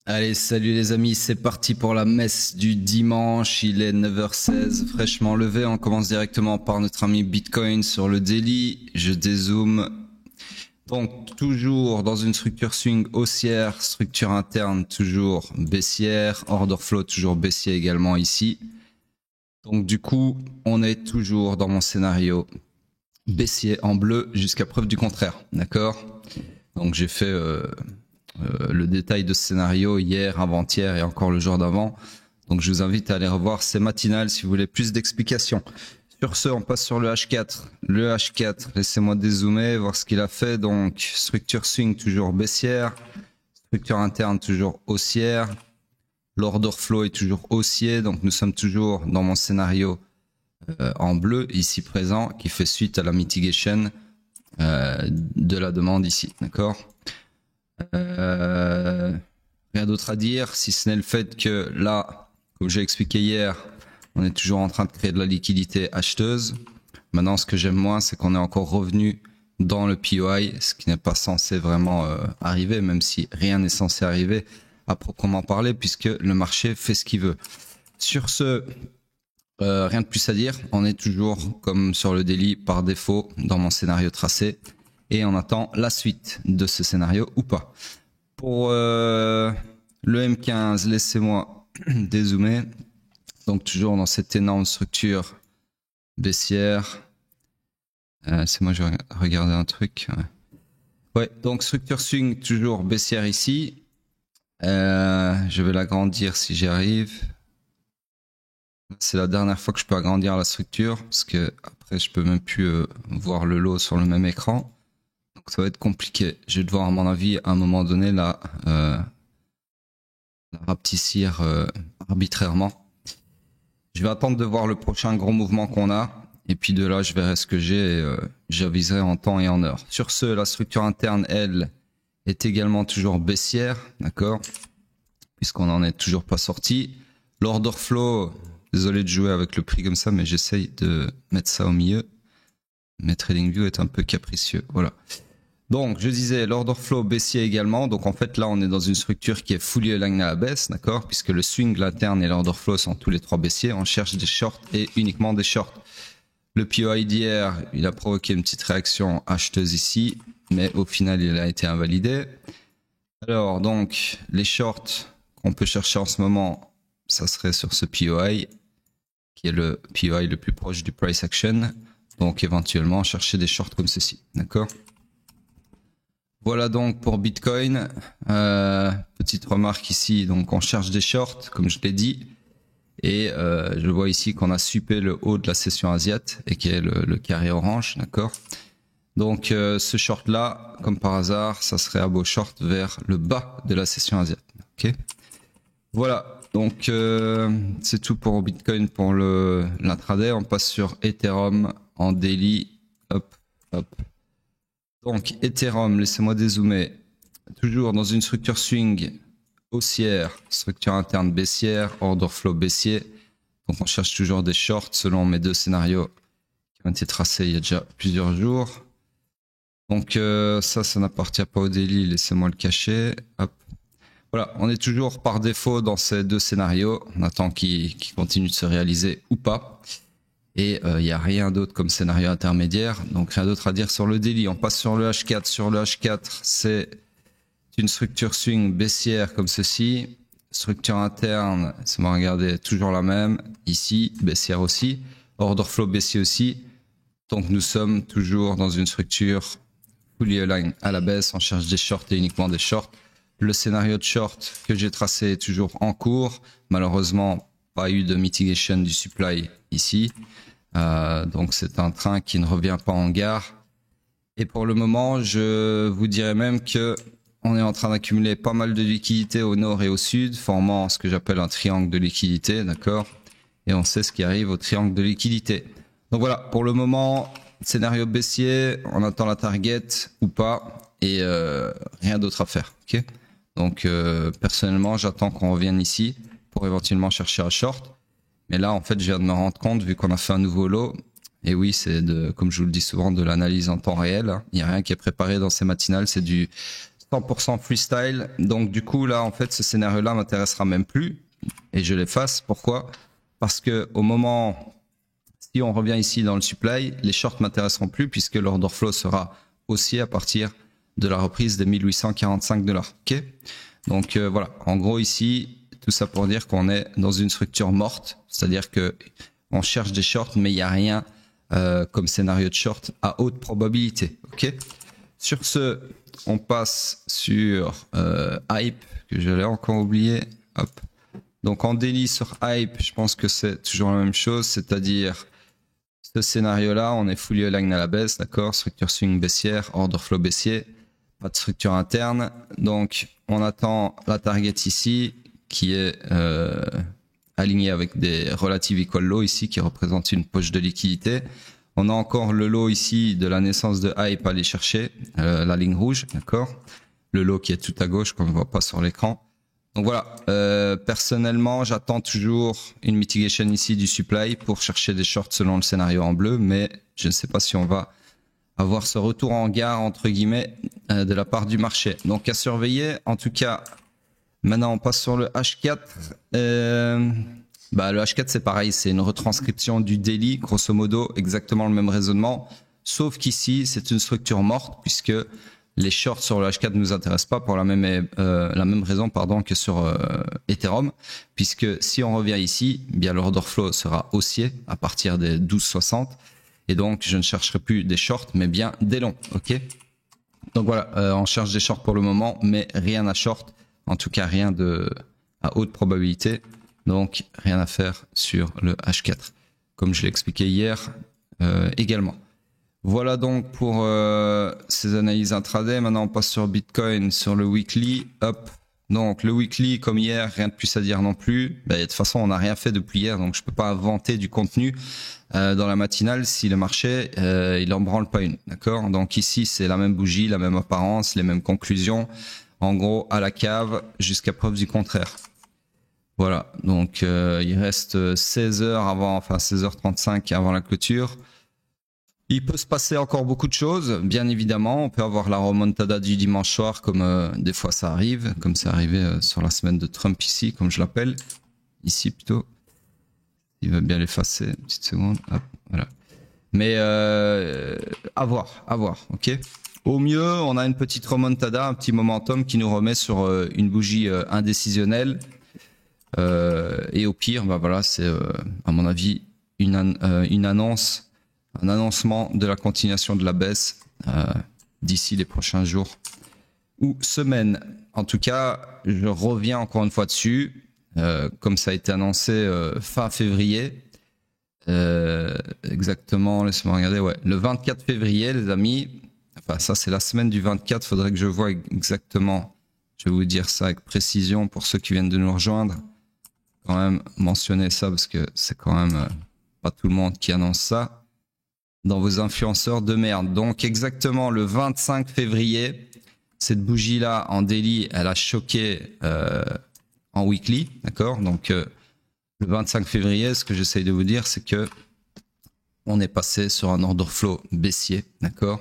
Allez, salut les amis, c'est parti pour la messe du dimanche, il est 9h16, fraîchement levé, on commence directement par notre ami Bitcoin sur le daily, je dézoome. Donc toujours dans une structure swing haussière, structure interne toujours baissière, order flow toujours baissier également ici. Donc du coup, on est toujours dans mon scénario baissier en bleu jusqu'à preuve du contraire, d'accord? Donc j'ai fait le détail de ce scénario hier, avant-hier et encore le jour d'avant. Donc je vous invite à aller revoir ces matinales si vous voulez plus d'explications. Sur ce, on passe sur le H4. Le H4, laissez-moi dézoomer, voir ce qu'il a fait. Donc structure swing toujours baissière, structure interne toujours haussière, l'order flow est toujours haussier, donc nous sommes toujours dans mon scénario en bleu ici présent qui fait suite à la mitigation de la demande ici, d'accord? Rien d'autre à dire, si ce n'est le fait que là, comme j'ai expliqué hier, on est toujours en train de créer de la liquidité acheteuse. Maintenant, ce que j'aime moins, c'est qu'on est encore revenu dans le POI, ce qui n'est pas censé vraiment arriver, même si rien n'est censé arriver à proprement parler, puisque le marché fait ce qu'il veut. Sur ce, rien de plus à dire. On est toujours, comme sur le daily, par défaut dans mon scénario tracé. Et on attend la suite de ce scénario ou pas. Pour le M15, laissez-moi dézoomer. Donc toujours dans cette énorme structure baissière. C'est moi, je vais regarder un truc. Ouais, donc structure swing toujours baissière ici. Je vais l'agrandir si j'y arrive. C'est la dernière fois que je peux agrandir la structure parce que après je peux même plus voir le lot sur le même écran. Donc ça va être compliqué. Je vais devoir, à mon avis, à un moment donné, la rapetissir arbitrairement. Je vais attendre de voir le prochain gros mouvement qu'on a. Et puis de là, je verrai ce que j'ai et j'aviserai en temps et en heure. Sur ce, la structure interne, elle, est également toujours baissière, d'accord? Puisqu'on n'en est toujours pas sorti. L'order flow, désolé de jouer avec le prix comme ça, mais j'essaye de mettre ça au milieu. Mais TradingView est un peu capricieux, voilà. Donc, je disais, l'order flow baissier également. Donc, en fait, là, on est dans une structure qui est fully aligned à la baisse, d'accord? Puisque le swing, l'interne et l'order flow sont tous les trois baissiers. On cherche des shorts et uniquement des shorts. Le POI d'hier, il a provoqué une petite réaction acheteuse ici, mais au final, il a été invalidé. Alors, donc, les shorts qu'on peut chercher en ce moment, ça serait sur ce POI, qui est le POI le plus proche du price action. Donc, éventuellement, chercher des shorts comme ceci, d'accord? Voilà donc pour Bitcoin. Petite remarque ici, donc on cherche des shorts, comme je l'ai dit. Et je vois ici qu'on a suppé le haut de la session asiate, et qui est le carré orange, d'accord. Donc ce short-là, comme par hasard, ça serait un beau short vers le bas de la session asiate. Ok. Voilà, donc c'est tout pour Bitcoin pour l'intraday. On passe sur Ethereum en daily. Hop, hop. Donc, Ethereum, laissez-moi dézoomer. Toujours dans une structure swing haussière, structure interne baissière, order flow baissier. Donc, on cherche toujours des shorts selon mes deux scénarios qui ont été tracés il y a déjà plusieurs jours. Donc, ça n'appartient pas au daily, laissez-moi le cacher. Hop. Voilà, on est toujours par défaut dans ces deux scénarios. On attend qu'ils continuent de se réaliser ou pas. Et il n'y a rien d'autre comme scénario intermédiaire, donc rien d'autre à dire sur le daily. On passe sur le H4. Sur le H4, c'est une structure swing baissière comme ceci. Structure interne, c'est moi regarder, toujours la même. Ici, baissière aussi. Order flow baissier aussi. Donc nous sommes toujours dans une structure fully aligned à la baisse. On cherche des shorts et uniquement des shorts. Le scénario de short que j'ai tracé est toujours en cours. Malheureusement, pas eu de mitigation du supply ici. Donc c'est un train qui ne revient pas en gare. Et pour le moment, je vous dirais même que on est en train d'accumuler pas mal de liquidités au nord et au sud, formant ce que j'appelle un triangle de liquidité, d'accord? Et on sait ce qui arrive au triangle de liquidité. Donc voilà, pour le moment, scénario baissier, on attend la target ou pas, et rien d'autre à faire, ok? Donc personnellement, j'attends qu'on revienne ici pour éventuellement chercher un short. Mais là, en fait, je viens de me rendre compte, vu qu'on a fait un nouveau lot, et oui, c'est comme je vous le dis souvent, de l'analyse en temps réel. Il n'y a rien qui est préparé dans ces matinales, c'est du 100% freestyle. Donc du coup là en fait ce scénario là m'intéressera même plus et je l'efface. Pourquoi? Parce que au moment, si on revient ici dans le supply, les shorts m'intéresseront plus puisque l'order flow sera haussier à partir de la reprise des 1845 $. Ok? Donc voilà, en gros ici tout ça pour dire qu'on est dans une structure morte, c'est-à-dire que on cherche des shorts mais il n'y a rien comme scénario de short à haute probabilité. Ok? Sur ce, on passe sur Hype, que j'allais encore oublier. Hop. Donc en daily sur Hype, je pense que c'est toujours la même chose, c'est-à-dire ce scénario-là, on est fully aligned à la baisse, d'accord? Structure swing baissière, order flow baissier, pas de structure interne. Donc on attend la target ici, qui est alignée avec des relative equal low ici, qui représente une poche de liquidité. On a encore le lot ici de la naissance de Hype à aller chercher, la ligne rouge, d'accord? Le lot qui est tout à gauche, qu'on ne voit pas sur l'écran. Donc voilà, personnellement, j'attends toujours une mitigation ici du supply pour chercher des shorts selon le scénario en bleu, mais je ne sais pas si on va avoir ce retour en gare, entre guillemets, de la part du marché. Donc à surveiller, en tout cas, maintenant on passe sur le H4. Le H4 c'est pareil, c'est une retranscription du daily, grosso modo exactement le même raisonnement, sauf qu'ici c'est une structure morte puisque les shorts sur le H4 ne nous intéressent pas pour la même raison que sur Ethereum, puisque si on revient ici, bien l'order flow sera haussier à partir des 12,60 et donc je ne chercherai plus des shorts mais bien des longs. Ok. Donc voilà, on cherche des shorts pour le moment mais rien à short, en tout cas rien à haute probabilité. Donc rien à faire sur le H4, comme je l'ai expliqué hier également. Voilà donc pour ces analyses intraday. Maintenant on passe sur Bitcoin, sur le weekly. Hop. Donc le weekly, comme hier, rien de plus à dire non plus. De toute façon on n'a rien fait depuis hier, donc je peux pas inventer du contenu dans la matinale si le marché il en branle pas une. D'accord. Donc ici c'est la même bougie, la même apparence, les mêmes conclusions. En gros à la cave jusqu'à preuve du contraire. Voilà, donc il reste 16 heures avant, enfin 16h35 avant la clôture. Il peut se passer encore beaucoup de choses, bien évidemment. On peut avoir la remontada du dimanche soir, comme des fois ça arrive, comme c'est arrivé sur la semaine de Trump ici, comme je l'appelle. Ici plutôt. Il va bien l'effacer, une petite seconde. Hop, voilà. Mais à voir, ok. Au mieux, on a une petite remontada, un petit momentum qui nous remet sur une bougie indécisionnelle. Et au pire, voilà, c'est à mon avis une annonce, un annoncement de la continuation de la baisse d'ici les prochains jours ou semaines. En tout cas, je reviens encore une fois dessus, comme ça a été annoncé fin février. Exactement, laisse-moi regarder. Ouais, le 24 février, les amis. Enfin, ça c'est la semaine du 24. Faudrait que je vois exactement. Je vais vous dire ça avec précision pour ceux qui viennent de nous rejoindre. Quand même mentionner ça parce que c'est quand même pas tout le monde qui annonce ça dans vos influenceurs de merde. Donc exactement le 25 février, cette bougie là en daily, elle a choqué en weekly, d'accord. Donc le 25 février, ce que j'essaye de vous dire, c'est que on est passé sur un order flow baissier, d'accord,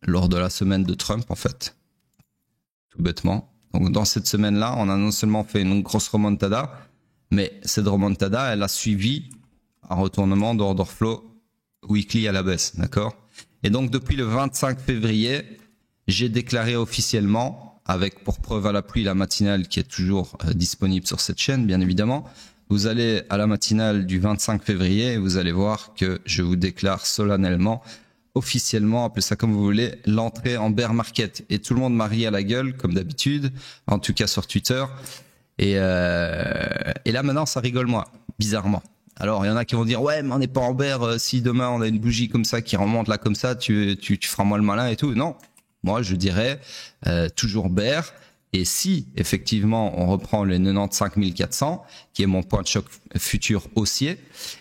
lors de la semaine de Trump en fait, tout bêtement. Donc dans cette semaine-là, on a non seulement fait une grosse remontada, mais cette remontada, elle a suivi un retournement d'order flow weekly à la baisse, d'accord. Et donc depuis le 25 février, j'ai déclaré officiellement, avec pour preuve à l'appui la matinale qui est toujours disponible sur cette chaîne, bien évidemment. Vous allez à la matinale du 25 février et vous allez voir que je vous déclare solennellement, officiellement, appelez ça comme vous voulez, l'entrée en bear market. Et tout le monde m'a ri à la gueule, comme d'habitude, en tout cas sur Twitter. Et là maintenant, ça rigole moi, bizarrement. Alors il y en a qui vont dire ouais mais on n'est pas en bear, si demain on a une bougie comme ça qui remonte là comme ça, tu feras moi le malin et tout. Non, moi je dirais toujours bear. Et si effectivement on reprend les 95 400, qui est mon point de choc futur haussier,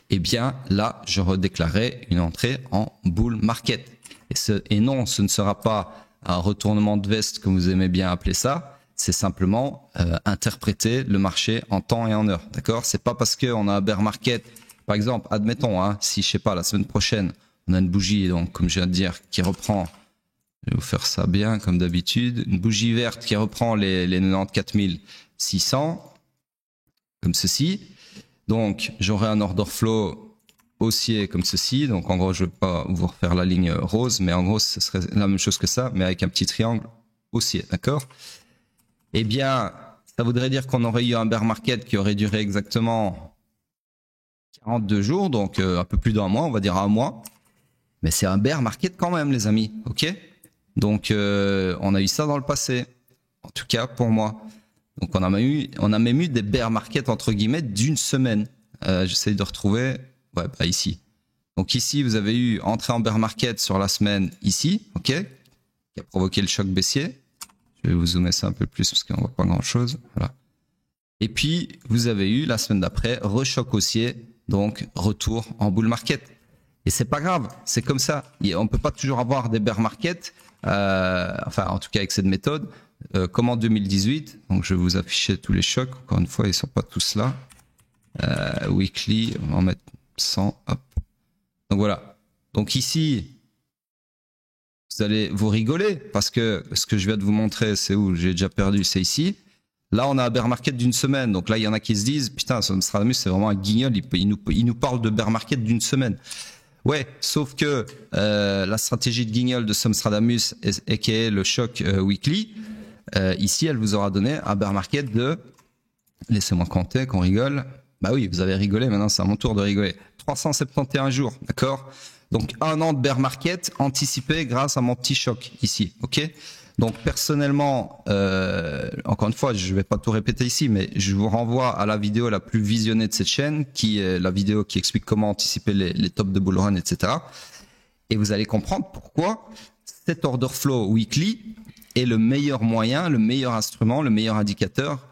eh bien là je redéclarerai une entrée en bull market. Et non, ce ne sera pas un retournement de veste comme vous aimez bien appeler ça. C'est simplement interpréter le marché en temps et en heure, d'accord. C'est pas parce que on a un bear market, par exemple, admettons, si je sais pas la semaine prochaine on a une bougie, donc comme je viens de dire, qui reprend Je vais vous faire ça bien comme d'habitude. Une bougie verte qui reprend les 94 600 comme ceci. Donc j'aurai un order flow haussier comme ceci. Donc en gros je ne vais pas vous refaire la ligne rose, mais en gros ce serait la même chose que ça, mais avec un petit triangle haussier, d'accord? Eh bien ça voudrait dire qu'on aurait eu un bear market qui aurait duré exactement 42 jours, donc un peu plus d'un mois, on va dire un mois. Mais c'est un bear market quand même, les amis, ok? Donc, on a eu ça dans le passé, en tout cas pour moi. Donc, on a même eu des bear markets entre guillemets d'une semaine. J'essaie de retrouver, ouais, bah ici. Donc ici, vous avez eu entrée en bear market sur la semaine ici, ok, qui a provoqué le choc baissier. Je vais vous zoomer ça un peu plus parce qu'on voit pas grand chose. Voilà. Et puis, vous avez eu la semaine d'après rechoc haussier, donc retour en bull market. Et c'est pas grave, c'est comme ça. On peut pas toujours avoir des bear markets, enfin en tout cas avec cette méthode, comme en 2018. Donc je vais vous afficher tous les chocs. Encore une fois, ils sont pas tous là. Weekly, on va en mettre 100. Hop. Donc voilà. Donc ici, vous allez vous rigoler parce que ce que je viens de vous montrer, c'est où j'ai déjà perdu, c'est ici. Là, on a un bear market d'une semaine. Donc là, il y en a qui se disent, putain, Nostradamus, c'est vraiment un guignol. Il nous parle de bear market d'une semaine. Ouais, sauf que la stratégie de guignol de Nostradamus, aka le choc weekly, ici, elle vous aura donné un bear market de, laissez-moi compter, qu'on rigole. Bah oui, vous avez rigolé, maintenant c'est à mon tour de rigoler. 371 jours, d'accord? Donc un an de bear market anticipé grâce à mon petit choc ici, ok? Donc personnellement, encore une fois, je vais pas tout répéter ici, mais je vous renvoie à la vidéo la plus visionnée de cette chaîne, qui est la vidéo qui explique comment anticiper les tops de bull run, etc. Et vous allez comprendre pourquoi cet order flow weekly est le meilleur moyen, le meilleur instrument, le meilleur indicateur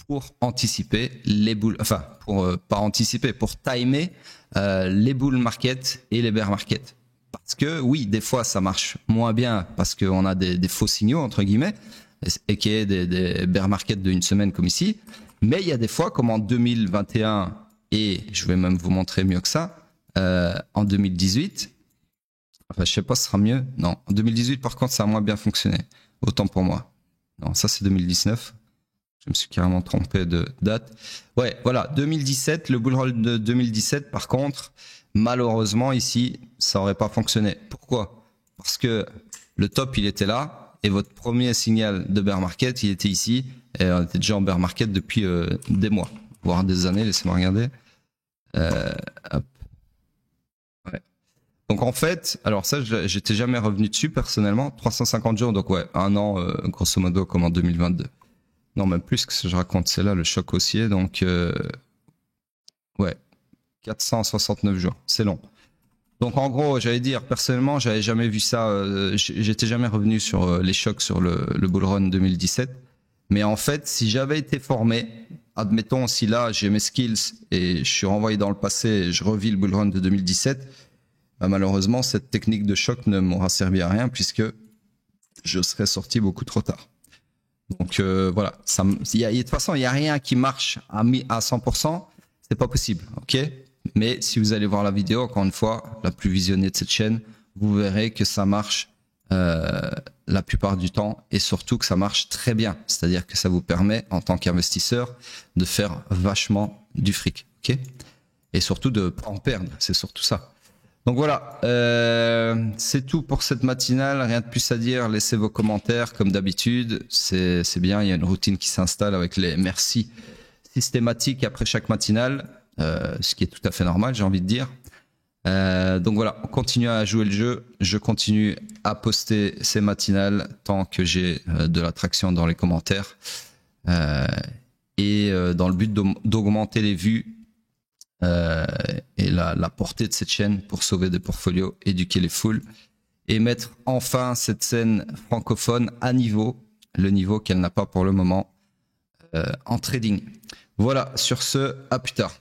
pour anticiper les bulls, enfin pour pas anticiper, pour timer les bull market et les bear market. Parce que oui, des fois ça marche moins bien parce qu'on a des faux signaux entre guillemets, et qui est des bear market d'une semaine comme ici. Mais il y a des fois comme en 2021 et je vais même vous montrer mieux que ça, en 2018. Enfin, je sais pas, ce sera mieux. Non, en 2018 par contre ça a moins bien fonctionné. Autant pour moi. Non, ça c'est 2019. Je me suis carrément trompé de date. Ouais, voilà, 2017, le bull run de 2017, par contre, malheureusement, ici, ça aurait pas fonctionné. Pourquoi? Parce que le top, il était là, et votre premier signal de bear market, il était ici, et on était déjà en bear market depuis des mois, voire des années, laissez-moi regarder. Hop. Ouais. Donc en fait, alors ça, j'étais jamais revenu dessus personnellement, 350 jours, donc ouais, un an, grosso modo, comme en 2022. Non, même plus que ce que je raconte, c'est là le choc haussier. Donc, ouais, 469 jours, c'est long. Donc, en gros, j'allais dire, personnellement, j'avais jamais vu ça. J'étais jamais revenu sur les chocs sur le bull run 2017. Mais en fait, si j'avais été formé, admettons, si là, j'ai mes skills et je suis renvoyé dans le passé et je revis le bull run de 2017, bah, malheureusement, cette technique de choc ne m'aura servi à rien puisque je serais sorti beaucoup trop tard. Donc voilà, de toute façon, il n'y a rien qui marche à 100%, c'est pas possible, ok? Mais si vous allez voir la vidéo, encore une fois, la plus visionnée de cette chaîne, vous verrez que ça marche la plupart du temps et surtout que ça marche très bien. C'est-à-dire que ça vous permet, en tant qu'investisseur, de faire vachement du fric, ok? Et surtout de pas en perdre, c'est surtout ça. Donc voilà, c'est tout pour cette matinale. Rien de plus à dire. Laissez vos commentaires comme d'habitude. C'est bien. Il y a une routine qui s'installe avec les merci systématiques après chaque matinale, ce qui est tout à fait normal, j'ai envie de dire. Donc voilà, on continue à jouer le jeu. Je continue à poster ces matinales tant que j'ai de l'attraction dans les commentaires et dans le but d'augmenter les vues. Et la portée de cette chaîne pour sauver des portfolios, éduquer les foules et mettre enfin cette scène francophone à niveau, le niveau qu'elle n'a pas pour le moment en trading. Voilà, sur ce, à plus tard.